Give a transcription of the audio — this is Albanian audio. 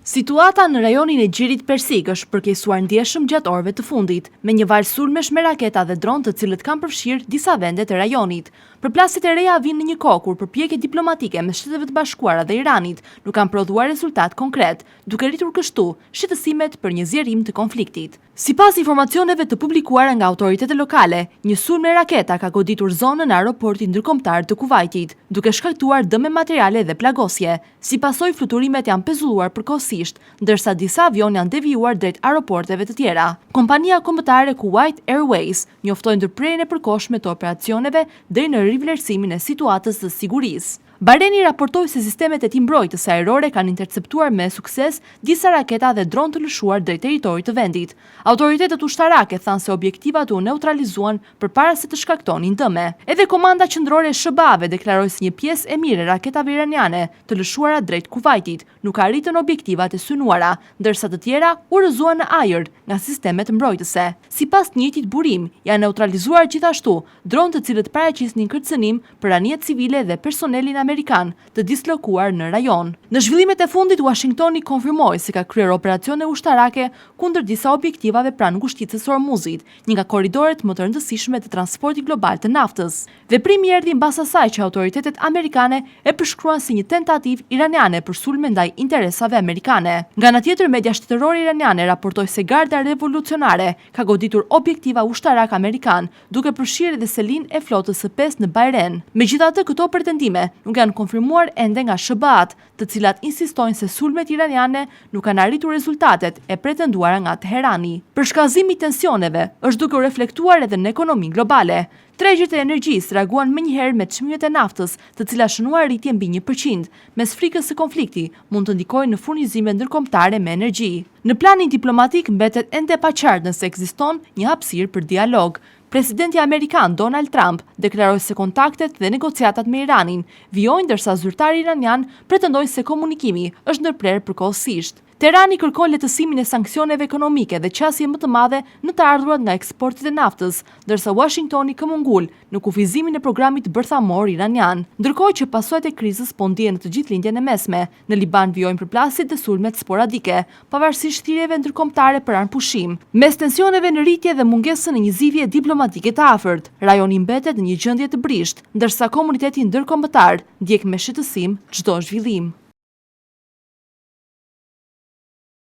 Situata në rajonin e Gjirit Persik është përkeqësuar ndjeshëm gjatë orëve të fundit, me një valë sulmesh me raketa dhe dron të cilët kanë përfshirë disa vende të rajonit. Përplasjet e reja vinë në një kohë kur përpjekjet diplomatike mes Shteteve të Bashkuara dhe Iranit nuk kanë prodhuar rezultat konkret, duke rritur kështu shqetësimet për një zgjerim të konfliktit. Sipas informacioneve të publikuara nga autoritetet lokale, një sulm me raketa ka goditur zonën e aeroportit ndërkombëtar të Kuvajtit, duke shkaktuar dëme materiale dhe plagosje. Si pasojë, fluturimet janë pezulluar përkohësisht, ndërsa disa avion janë devijuar drejt aeroporteve të tjera. Kompania kombëtare Kuwait Airways njoftoi ndërprerjen e përkohshme të operacioneve deri në rivlerësimin e situatës së sigurisë. Bahreini raportoi se sistemet e tij mbrojtëse ajrore kanë interceptuar me sukses disa raketa dhe dron të lëshuar drejt territorit të vendit. Autoritetet ushtarake thanë se objektivat u neutralizuan përpara se të shkaktonin dëme. Edhe komanda qendrore e SBA-ve deklaroi se një pjesë e mirë e raketave iraniane të lëshuara drejt Kuvajtit nuk arritën objektivat e synuara, ndërsa të tjera u rrëzuan në ajër nga sistemet mbrojtëse. Sipas të njëjtit burim, janë neutralizuar gjithashtu dronë të cilët paraqisnin kërcënim për anije civile dhe personelin Amerikan të dislokuar në rajon. Në zhvillimet e fundit, Washingtoni konfirmoi se ka kryer operacione ushtarake kundër disa objektivave pranë ngushticës së Hormuzit, një nga korridoret më të rëndësishme të transportit global të naftës. Veprimi erdhi mbas asaj që autoritetet amerikane e përshkruan si një tentativë iraniane për sulme ndaj interesave amerikane. Nga ana tjetër, media shtetërore iraniane raportoi se Garda Revolucionare ka goditur objektiva ushtarak amerikan, duke përfshirë edhe selin e flotës së 5 në Bahrein. Megjithatë, këto pretendime nuk janë konfirmuar ende nga SBA-t, të cilat insistojnë se sulmet iraniane nuk kanë arritur rezultatet e pretenduara nga Teherani. Përshkallëzimi i tensioneve është duke u reflektuar edhe në ekonominë globale. Tregjet e energjisë reaguan menjëherë me çmimet e naftës, të cilat shënuan rritje mbi 1%, mes frikës së konflikti mund të ndikojë në furnizime ndërkombëtare me energji. Në planin diplomatik mbetet ende pa qartë nëse ekziston një hapësirë për dialog. Presidenti Amerikan Donald Trump deklaroi se kontaktet dhe negociatat me Iranin vijojnë, ndërsa zyrtarë iranian pretendojnë se komunikimi është ndërprerë përkohësisht. Teherani kërkon lehtësimin e sanksioneve ekonomike dhe qasje më të madhe në të ardhurat nga eksportet e naftës, ndërsa Washingtoni këmbëngul në kufizimin e programit bërthamor iranian. Ndërkohë që pasojat e krizës po ndihen në të gjithë lindjen e mesme, në Liban vijojnë përplasjet dhe sulmet sporadike, pavarësisht thirrjeve ndërkombëtare për anëpushim. Mes tensioneve në rritje dhe mungesën e një zgjidhje diplomatike të afërt, rajoni mbetet në një gjendje të brisht, ndërsa komuniteti ndërkombëtar ndjek me shqetësim çdo zhvillim.